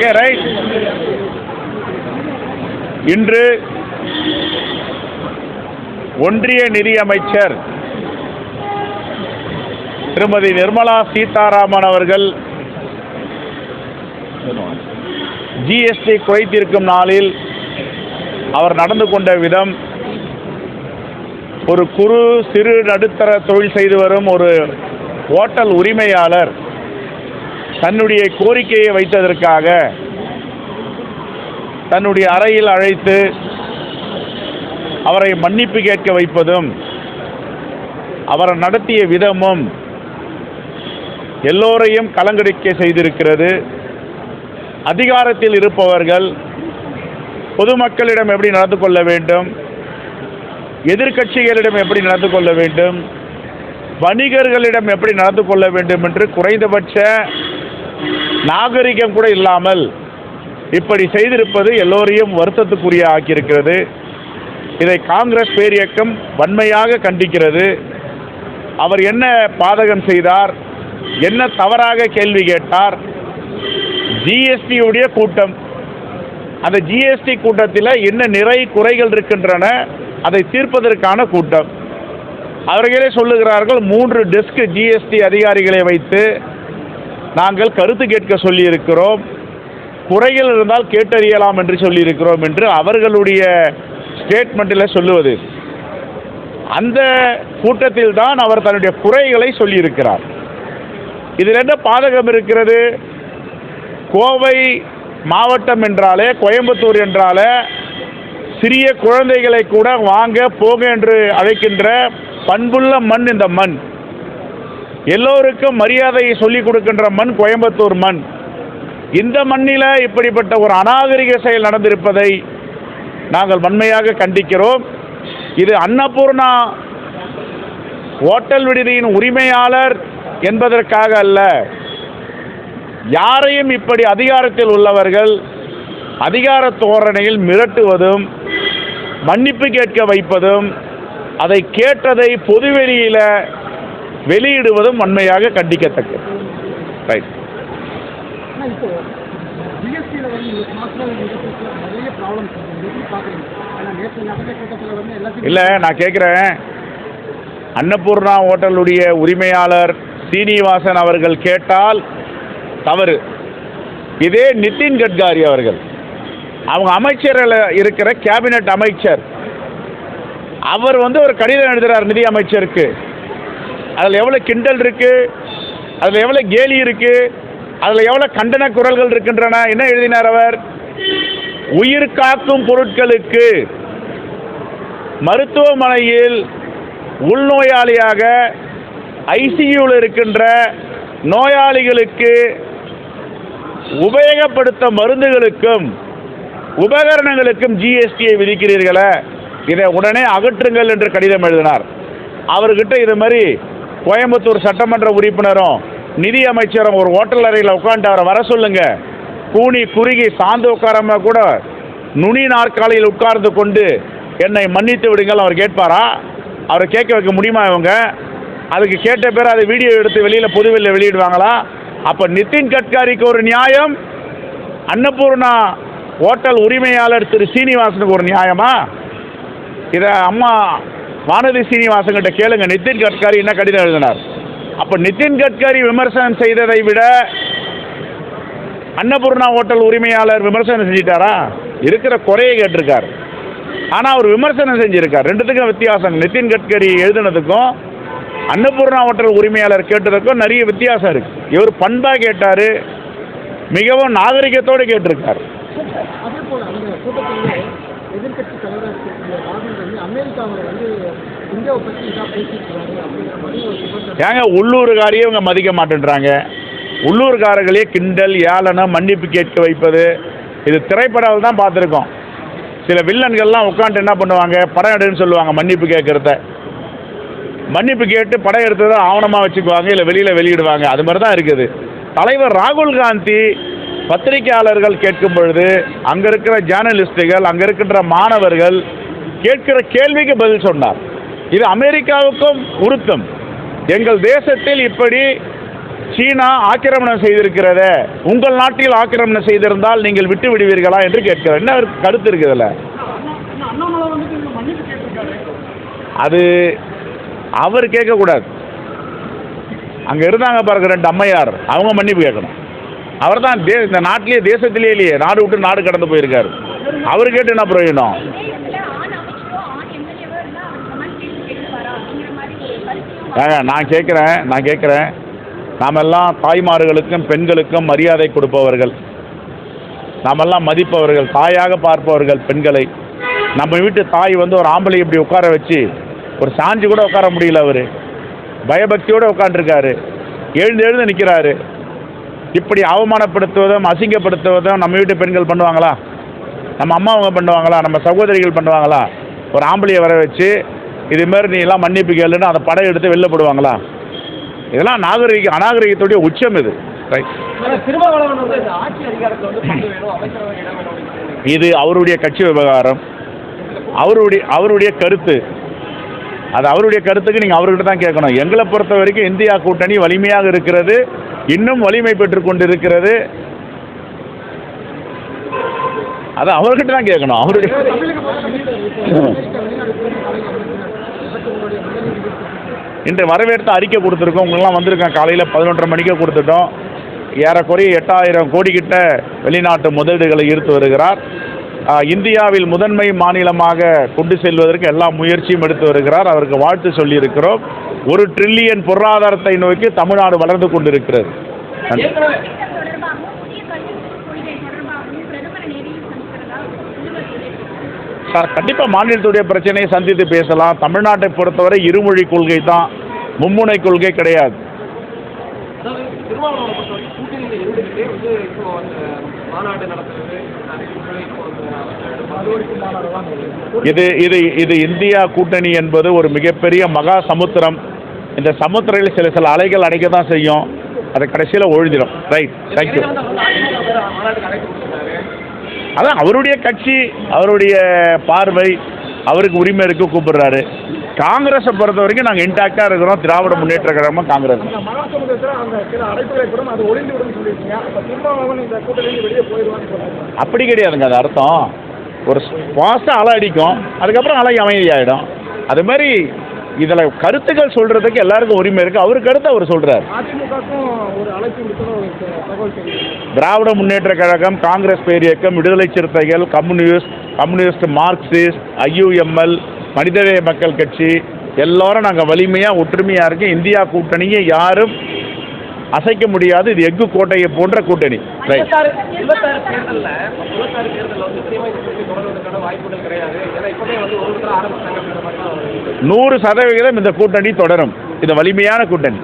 Okay right. இன்று ஒன்றிய நிதியமைச்சர் திருமதி நிர்மலா சீதாராமன் அவர்கள் ஜிஎஸ்டி குறைத்திருக்கும் நாளில் அவர் நடந்து கொண்ட விதம், ஒரு குறு சிறு நடுத்தர தொழில் செய்து வரும் ஒரு ஹோட்டல் உரிமையாளர் தன்னுடைய கோரிக்கையை வைத்ததற்காக தன்னுடைய அறையில் அழைத்து அவரை மன்னிப்பு கேட்க வைப்பதும் அவர் நடத்திய விதமும் எல்லோரையும் கலங்கடிக்க செய்திருக்கிறது. அதிகாரத்தில் இருப்பவர்கள் பொதுமக்களிடம் எப்படி நடந்து கொள்ள வேண்டும், எதிர்க்கட்சிகளிடம் எப்படி நடந்து கொள்ள வேண்டும், வணிகர்களிடம் எப்படி நடந்து கொள்ள வேண்டும் என்று குறைந்தபட்ச நாகரிகம் கூட இல்லாமல் இப்படி செய்திருப்பது எல்லோரையும் வருத்தத்துக்குரிய ஆக்கியிருக்கிறது. இதை காங்கிரஸ் பேரியக்கம் வன்மையாக கண்டிக்கிறது. அவர் என்ன பாதகம் செய்தார், என்ன தவறாக கேள்வி கேட்டார்? ஜிஎஸ்டியுடைய கூட்டம், அந்த ஜிஎஸ்டி கூட்டத்தில் என்ன நிறை குறைகள் இருக்கின்றன அதை தீர்ப்பதற்கான கூட்டம். அவர்களே சொல்லுகிறார்கள் 3 டெஸ்க் ஜிஎஸ்டி அதிகாரிகளை வைத்து நாங்கள் கருத்து கேட்க சொல்லியிருக்கிறோம், குறைகள் இருந்தால் கேட்டறியலாம் என்று சொல்லியிருக்கிறோம் என்று அவர்களுடைய ஸ்டேட்மெண்ட்டில் சொல்லுவது. அந்த கூட்டத்தில் தான் அவர் தன்னுடைய குறைகளை சொல்லியிருக்கிறார். இதில் என்ன பாதகம் இருக்கிறது? கோவை மாவட்டம் என்றாலே, கோயம்புத்தூர் என்றாலே சிறிய குழந்தைகளை கூட வாங்க போக என்று அழைக்கின்ற பண்புள்ள மண் இந்த மண். எல்லோருக்கும் மரியாதையை சொல்லிக் கொடுக்கின்ற மண் கோயம்புத்தூர் மண். இந்த மண்ணில் இப்படிப்பட்ட ஒரு அநாகரிக செயல் நடந்திருப்பதை நாங்கள் வன்மையாக கண்டிக்கிறோம். இது அன்னபூர்ணா ஹோட்டல் விடுதியின் உரிமையாளர் என்பதற்காக அல்ல. யாரையும் இப்படி அதிகாரத்தில் உள்ளவர்கள் அதிகார தோரணையில் மிரட்டுவதும் மன்னிப்பு கேட்க வைப்பதும் அதை கேட்டதை பொதுவெளியில் வெளியிடுவதும் வன்மையாக கண்டிக்கத்தக்கது. ரைட். இல்லை, நான் கேட்குறேன், அன்னபூர்ணா ஹோட்டலுடைய உரிமையாளர் சீனிவாசன் அவர்கள் கேட்டால் தவறு. இதே நிதின் கட்காரி அவர்கள், அவங்க அமைச்சரில் இருக்கிற கேபினட் அமைச்சர், அவர் ஒரு கடிதம் எழுதுகிறார் நிதி அமைச்சருக்கு. அதில் எவ்வளோ கிண்டல் இருக்கு, அதில் எவ்வளோ கேலி இருக்கு, அதில் எவ்வளோ கண்டன குரல்கள் இருக்கின்றன. என்ன எழுதினார் அவர்? உயிர் காக்கும் பொருட்களுக்கு மருத்துவமனையில் உள்நோயாளியாக ஐசியூவில் இருக்கின்ற நோயாளிகளுக்கு உபயோகப்படுத்த மருந்துகளுக்கும் உபகரணங்களுக்கும் ஜிஎஸ்டியை விதிக்கிறீர்களே, இதை உடனே அகற்றுங்கள் என்று கடிதம் எழுதினார். அவர்கிட்ட இது மாதிரி கோயம்புத்தூர் சட்டமன்ற உறுப்பினரும் நிதி அமைச்சரும் ஒரு ஹோட்டல் அறையில் உட்காந்து அவரை வர சொல்லுங்க, கூனி குறுகி சார்ந்து உட்காராம கூட நுனி நாற்காலியில் உட்கார்ந்து கொண்டு என்னை மன்னித்து விடுங்கள் அவர் கேட்பாரா? அவரை கேட்க வைக்க முடியுமா இவங்க? அதுக்கு கேட்ட பேர் அதை வீடியோ எடுத்து வெளியில் பொதுவெளியில் வெளியிடுவாங்களா? அப்போ நிதின் கட்காரிக்கு ஒரு நியாயம், அன்னபூர்ணா ஹோட்டல் உரிமையாளர் திரு சீனிவாசனுக்கு ஒரு நியாயமா? இதை அம்மா வானதி சீனிவாசன் கிட்ட கேளுங்க, நிதின் கட்காரி என்ன கடிதம் எழுதினார். அப்போ நிதின் கட்காரி விமர்சனம் செய்ததை விட அன்னபூர்ணா ஹோட்டல் உரிமையாளர் விமர்சனம் செஞ்சிட்டாரா? இருக்கிற குறையை கேட்டிருக்கார், ஆனால் அவர் விமர்சனம் செஞ்சிருக்கார். ரெண்டுத்துக்கும் வித்தியாசம். நிதின் கட்கரி எழுதுனதுக்கும் அன்னபூர்ணா ஹோட்டல் உரிமையாளர் கேட்டதுக்கும் நிறைய வித்தியாசம் இருக்கு. இவர் பண்பா கேட்டார், மிகவும் நாகரிகத்தோடு கேட்டிருக்கார். ஏங்க உள்ளூர்காரையே இவங்க மதிக்க மாட்டேன்றாங்க. உள்ளூர்காரர்களே கிண்டல் ஏளனம் மன்னிப்பு கேட்க வைப்பது, இது திரைப்படம் தான் பார்த்துருக்கோம். சில வில்லன்கள்லாம் உட்காந்து என்ன பண்ணுவாங்க, படம் எடுன்னு சொல்லுவாங்க, மன்னிப்பு கேட்குறத மன்னிப்பு கேட்டு படம் எடுத்ததை ஆவணமாக வச்சுக்குவாங்க, இல்லை வெளியில் வெளியிடுவாங்க. அது மாதிரி தான் இருக்குது. தலைவர் ராகுல் காந்தி பத்திரிகையாளர்கள் கேட்கும் பொழுது அங்கே இருக்கிற ஜேர்னலிஸ்டுகள், அங்கே இருக்கின்ற மாணவர்கள் கேட்கிற கேள்விக்கு பதில் சொன்னார். இது அமெரிக்காவுக்கும் உறுத்தம். எங்கள் தேசத்தில் இப்படி சீனா ஆக்கிரமணம் செய்திருக்கிறத உங்கள் நாட்டில் ஆக்கிரமணம் செய்திருந்தால் நீங்கள் விட்டு விடுவீர்களா என்று கேட்கிறார். என்ன கருத்து இருக்குதுல்ல? அது அவர் கேட்கக்கூடாது. அங்கே இருந்தாங்க பாருங்க 2 அம்மையார், அவங்க மன்னிப்பு கேட்கணும். அவர் தான் இந்த நாட்டிலேயே தேசத்திலேயே இல்லையே, நாடு விட்டு நாடு கடந்து போயிருக்காரு. அவர் கேட்டு என்ன பிரயோஜனம்? நான் கேட்குறேன் நாமெல்லாம் தாய்மார்களுக்கும் பெண்களுக்கும் மரியாதை கொடுப்பவர்கள், நாமெல்லாம் மதிப்பவர்கள், தாயாக பார்ப்பவர்கள் பெண்களை. நம்ம வீட்டு தாய் வந்து ஒரு ஆம்பளை இப்படி உட்கார வச்சு ஒரு சாஞ்சு கூட உட்கார முடியல, அவர் பயபக்தியோடு உட்காந்துருக்காரு, எழுந்து நிற்கிறாரு. இப்படி அவமானப்படுத்துவதும் அசிங்கப்படுத்துவதும் நம்ம வீட்டு பெண்கள் பண்ணுவாங்களா? நம்ம அம்மாவங்க பண்ணுவாங்களா? நம்ம சகோதரிகள் பண்ணுவாங்களா? ஒரு ஆம்பளையை வர வச்சு இதுமாரி நீ எல்லாம் மன்னிப்பு கேளுன்னு அந்த படம் எடுத்து வெளில போடுவாங்களா? இதெல்லாம் அநாகரிகத்துடைய உச்சம் இது. ரைட், இது அவருடைய கட்சி விவகாரம், அவருடைய கருத்து. அது அவருடைய கருத்துக்கு நீங்கள் அவர்கிட்ட தான் கேட்கணும். எங்களை பொறுத்த வரைக்கும் இந்தியா கூட்டணி வலிமையாக இருக்கிறது, இன்னும் வலிமை பெற்று கொண்டு இருக்கிறது. அது அவர்கிட்ட தான் கேட்கணும். அவருடைய இன்று வரவேற்று அறிக்கை கொடுத்துருக்கோம். உங்களெல்லாம் வந்திருக்கோம். காலையில் 11:30 மணிக்கே கொடுத்துட்டோம். ஏறக்குறைய 8000 கோடி கிட்ட வெளிநாட்டு முதலீடுகளை ஈர்த்து வருகிறார். இந்தியாவில் முதன்மை மாநிலமாக கொண்டு செல்வதற்கு எல்லா முயற்சியும் எடுத்து வருகிறார். அவருக்கு வாழ்த்து சொல்லியிருக்கிறோம். 1 ட்ரில்லியன் பொருளாதாரத்தை நோக்கி தமிழ்நாடு வளர்ந்து கொண்டிருக்கிறது. கண்டிப்பாக மாநிலத்துடைய பிரச்சனையை சந்தித்து பேசலாம். தமிழ்நாட்டை பொறுத்தவரை இருமொழி கொள்கை தான், மும்முனை கொள்கை கிடையாது. இது இந்தியா கூட்டணி என்பது ஒரு மிகப்பெரிய மகா சமுத்திரம். இந்த சமுத்திரத்தில் சில அலைகள் அடைக்க தான் செய்யும், அது கடைசியில் ஒழிஞ்சிடும். Right, thank you. அதான் அவருடைய கட்சி, அவருடைய பார்வை, அவருக்கு உரிமை இருக்க கூப்பிடுறாரு. காங்கிரஸை பொறுத்த வரைக்கும் நாங்கள் இன்டாக்டாக இருக்கிறோம். திராவிட முன்னேற்ற கழகமாக காங்கிரஸ். அப்படி கிடையாதுங்க. அது அர்த்தம் ஒரு பாசம் அலை அடிக்கும், அதுக்கப்புறம் அலை அமைதியாகிடும். அது மாதிரி இதில் கருத்துக்கள் சொல்கிறதுக்கு எல்லாருக்கும் உரிமை இருக்குது. அவர் கருத்தை அவர் சொல்கிறார். திராவிட முன்னேற்ற கழகம், காங்கிரஸ் பேரியக்கம், விடுதலை சிறுத்தைகள், கம்யூனிஸ்ட், மார்க்சிஸ்ட், IUML, மனிதநேய மக்கள் கட்சி எல்லோரும் நாங்கள் வலிமையாக ஒற்றுமையாக இருக்கோம். இந்தியா கூட்டணியை யாரும் அசைக்க முடியாது. இது எஃகு கோட்டையை போன்ற கூட்டணி. 100% இந்த கூட்டணி தொடரும். இது வலிமையான கூட்டணி.